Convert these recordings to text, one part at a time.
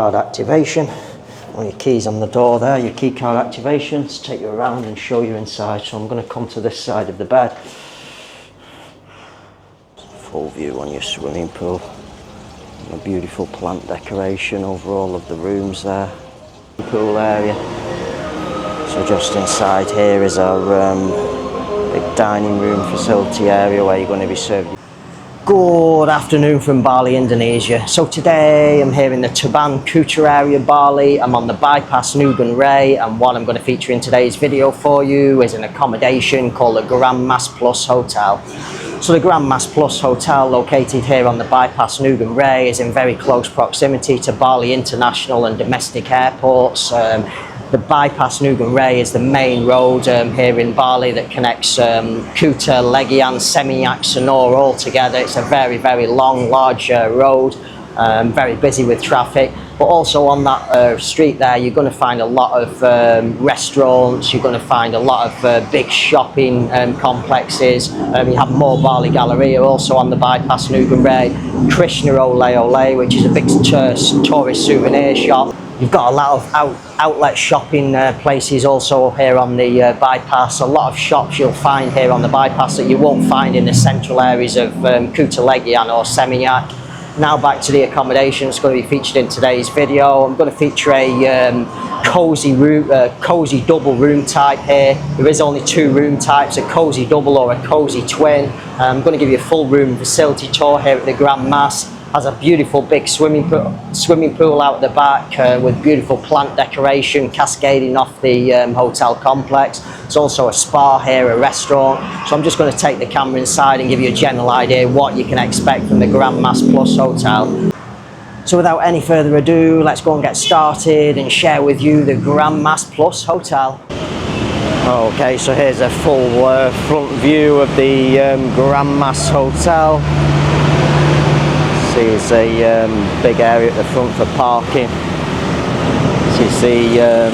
Card activation. All your keys on the door there, your key card activations, take you around and show you inside. So I'm going to come to this side of the bed. Full view on your swimming pool. A beautiful plant decoration over all of the rooms there. Pool area. So just inside here is our big dining room facility area where you're going to be served. Good afternoon from Bali, Indonesia. So today I'm here in the Tuban Kuta area, Bali. I'm on the bypass Ngurah, and what I'm going to feature in today's video for you is an accommodation called the Gradmas Plus Hotel. So the Gradmas Plus Hotel, located here on the bypass Ngurah, is in very close proximity to Bali international and domestic airports. The bypass Ngurah is the main road here in Bali that connects Kuta, Legian, Seminyak, Sonora all together. It's a very, very long, large road, very busy with traffic. But also on that street there, you're going to find a lot of restaurants, you're going to find a lot of big shopping complexes. You have More Bali Galleria also on the bypass Ngurah, Krishna Ole Ole, which is a big tourist souvenir shop. You've got a lot of outlet shopping places also here on the bypass. A lot of shops you'll find here on the bypass that you won't find in the central areas of Kuta, Legian or Seminyak. Now back to the accommodation that's going to be featured in today's video. I'm going to feature a cozy double room type here. There is only two room types, a cozy double or a cozy twin. I'm going to give you a full room facility tour here at the Gradmas. Has a beautiful big swimming pool out the back with beautiful plant decoration cascading off the hotel complex. There's also a spa here, a restaurant. So I'm just going to take the camera inside and give you a general idea what you can expect from the Gradmas Plus Hotel. So without any further ado, let's go and get started and share with you the Gradmas Plus Hotel. Okay, so here's a full front view of the Gradmas Hotel. There's a big area at the front for parking. This is the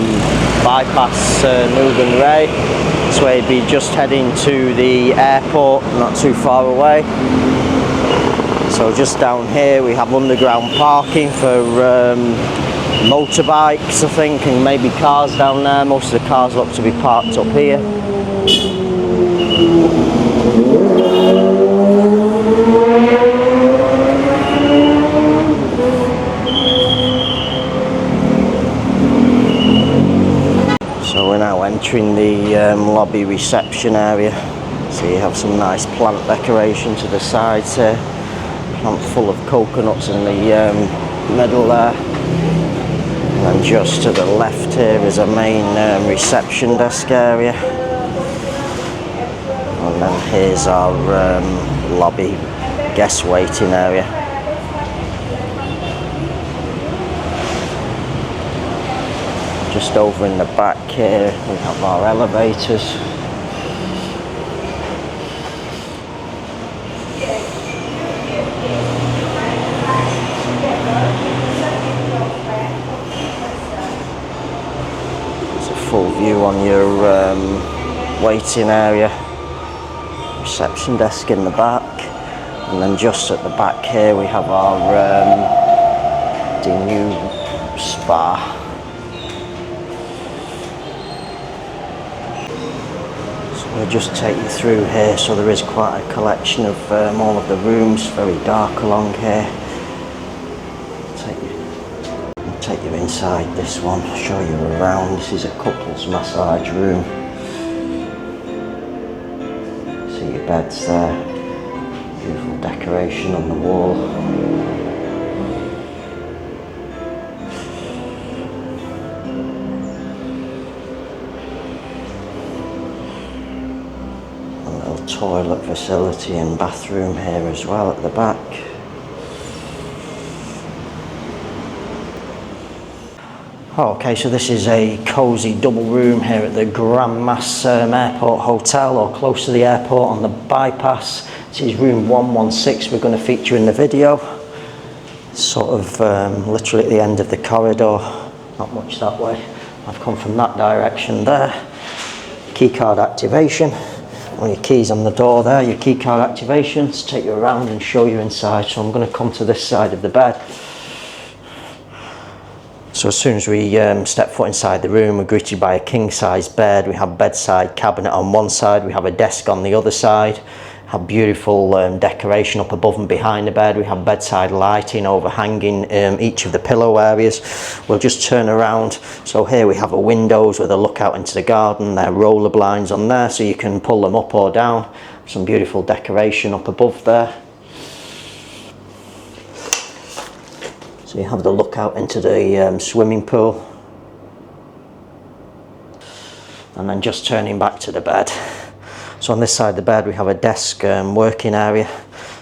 bypass Ngurah. So we'll be just heading to the airport, not too far away. So just down here we have underground parking for motorbikes, I think, and maybe cars down there. Most of the cars look to be parked up here. So we're now entering the lobby reception area. So you have some nice plant decoration to the sides here. Plant full of coconuts in the middle there. And then just to the left here is a main reception desk area. And then here's our lobby guest waiting area. Just over in the back here we have our elevators. There's a full view on your waiting area. Reception desk in the back. And then just at the back here we have our new spa. We'll just take you through here. So there is quite a collection of all of the rooms, very dark along here. Take you inside this one, show you around. This is a couples massage room. See your beds there, beautiful decoration on the wall. Toilet facility and bathroom here as well at the back. Okay, so this is a cozy double room here at the Gradmas Airport Hotel, or close to the airport on the bypass. This is room 116 we're going to feature in the video. Sort of literally at the end of the corridor, not much that way. I've come from that direction there. Key card activation. All your keys on the door there, your key card activations, take you around and show you inside. So I'm going to come to this side of the bed. So as soon as we step foot inside the room, we're greeted by a king-size bed. We have bedside cabinet on one side, we have a desk on the other side. Have beautiful decoration up above and behind the bed. We have bedside lighting overhanging each of the pillow areas. We'll just turn around. So here we have a windows with a look out into the garden. There are roller blinds on there, so you can pull them up or down. Some beautiful decoration up above there. So you have the look out into the swimming pool. And then just turning back to the bed. So on this side of the bed we have a desk working area.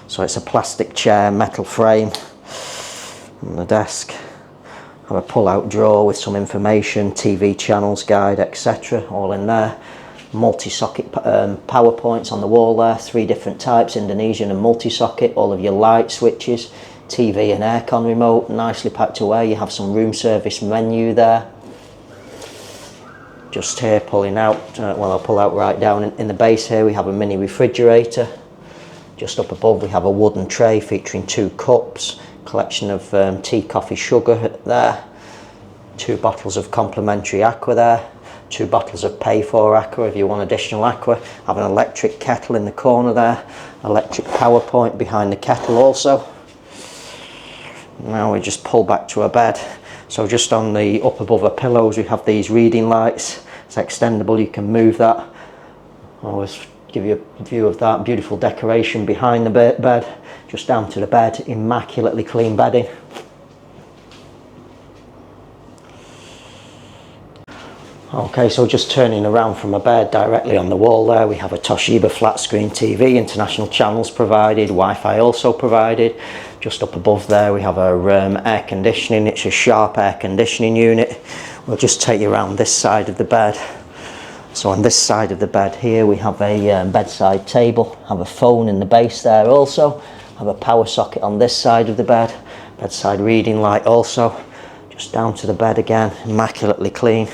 So it's a plastic chair, metal frame on the desk. Have a pull-out drawer with some information, TV channels, guide, etc. all in there. Multi-socket power points on the wall there, 3 different types, Indonesian and multi-socket. All of your light switches, TV and aircon remote, nicely packed away. You have some room service menu there. Just here pulling out, well I'll pull out right down in the base here we have a mini refrigerator. Just up above we have a wooden tray featuring 2 cups, collection of tea, coffee, sugar there. 2 bottles of complimentary aqua there. 2 bottles of pay for aqua if you want additional aqua. Have an electric kettle in the corner there. Electric power point behind the kettle also. Now we just pull back to a bed. So just on the up above our pillows we have these reading lights. It's extendable, you can move that. I'll always give you a view of that. Beautiful decoration behind the bed. Just down to the bed, immaculately clean bedding. Okay, so just turning around from a bed, directly on the wall there we have a Toshiba flat screen TV, international channels provided, Wi-Fi also provided. Just up above there we have our air conditioning. It's a Sharp air conditioning unit. We'll just take you around this side of the bed. So on this side of the bed here we have a bedside table, have a phone in the base there also, have a power socket on this side of the bed, bedside reading light also. Just down to the bed again, immaculately clean.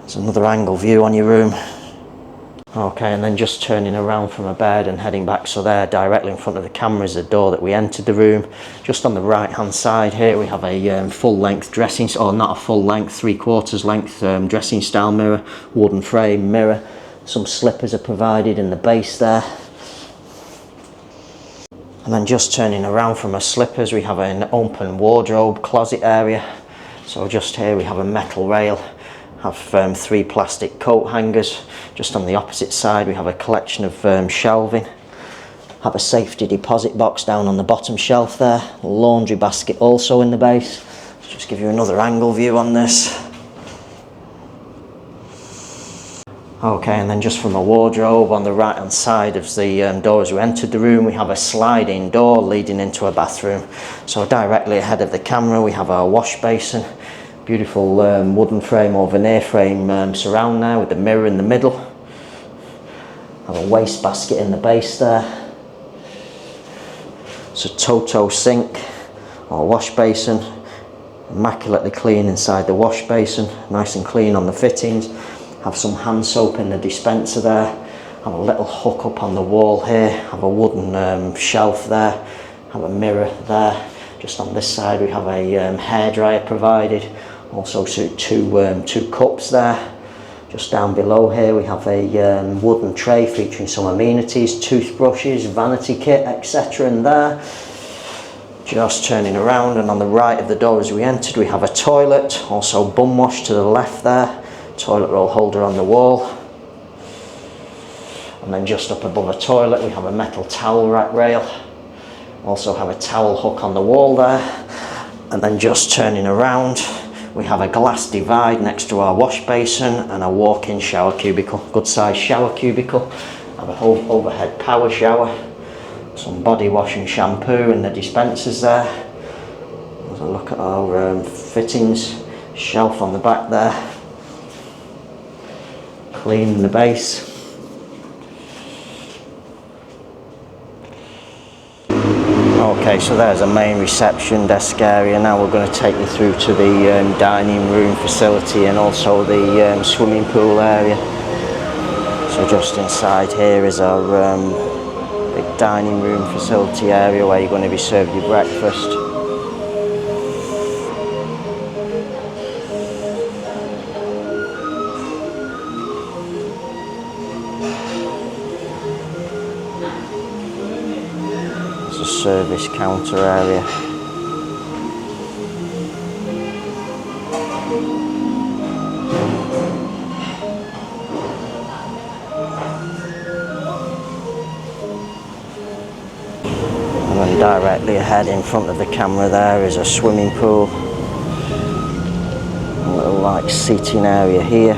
There's another angle view on your room. Okay, and then just turning around from a bed and heading back, so there directly in front of the camera is the door that we entered the room. Just on the right hand side here we have a full length dressing, or not a full length, 3/4 length dressing style mirror, wooden frame mirror. Some slippers are provided in the base there. And then just turning around from our slippers we have an open wardrobe closet area. So just here we have a metal rail. Have 3 plastic coat hangers. Just on the opposite side we have a collection of shelving. Have a safety deposit box down on the bottom shelf there. Laundry basket also in the base. Let's just give you another angle view on this. Okay, and then just from a wardrobe on the right hand side of the door as we entered the room we have a sliding door leading into a bathroom. So directly ahead of the camera we have our wash basin. Beautiful wooden frame or veneer frame surround there with the mirror in the middle. Have a waste basket in the base there. It's a Toto sink or wash basin. Immaculately clean inside the wash basin. Nice and clean on the fittings. Have some hand soap in the dispenser there. Have a little hook up on the wall here. Have a wooden shelf there. Have a mirror there. Just on this side we have a hairdryer provided. Also two cups there. Just down below here we have a wooden tray featuring some amenities, toothbrushes, vanity kit, etc. in there. Just turning around, and on the right of the door as we entered we have a toilet, also bum wash to the left there, toilet roll holder on the wall. And then just up above a toilet we have a metal towel rack rail. Also have a towel hook on the wall there. And then just turning around we have a glass divide next to our wash basin and a walk-in shower cubicle, good sized shower cubicle. Have a whole overhead power shower, some body wash and shampoo in the dispensers there. There's a look at our fittings, shelf on the back there, clean in the base. Okay, so there's a main reception desk area. Now we're going to take you through to the dining room facility and also the swimming pool area. So just inside here is our big dining room facility area where you're going to be served your breakfast. service counter area. And then directly ahead in front of the camera there is a swimming pool. A little like seating area here.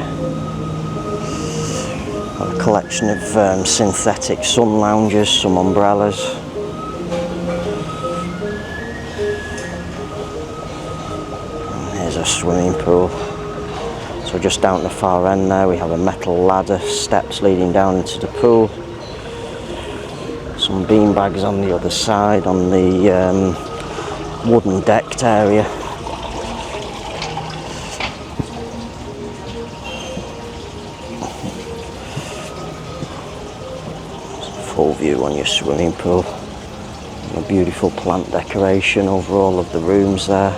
A collection of synthetic sun lounges, some umbrellas. And here's a swimming pool. So just down at the far end there we have a metal ladder, steps leading down into the pool. Some bean bags on the other side on the wooden decked area. Full view on your swimming pool. And a beautiful plant decoration over all of the rooms there.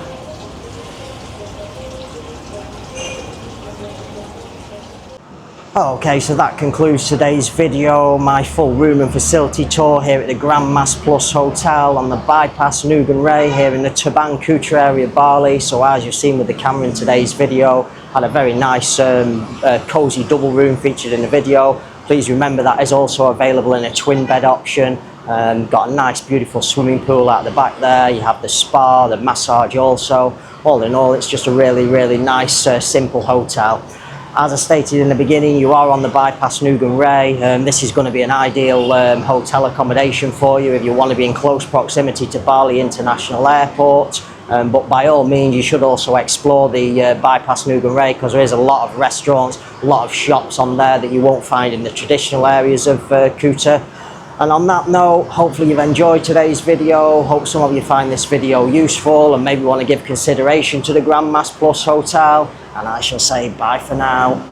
Okay, so that concludes today's video, my full room and facility tour here at the Gradmas Plus Hotel on the bypass Nugan Ray here in the Tuban Kuta area, Bali. So as you've seen with the camera in today's video, had a very nice cosy double room featured in the video. Please remember that is also available in a twin bed option. Got a nice beautiful swimming pool out the back there. You have the spa, the massage also. All in all, it's just a really nice simple hotel. As I stated in the beginning, you are on the bypass Nugan Ray. This is going to be an ideal hotel accommodation for you if you want to be in close proximity to Bali International Airport. But by all means, you should also explore the bypass Nugan Ray, because there is a lot of restaurants, a lot of shops on there that you won't find in the traditional areas of Kuta. And on that note, hopefully you've enjoyed today's video. Hope some of you find this video useful and maybe want to give consideration to the Gradmas Plus Hotel. And I shall say bye for now.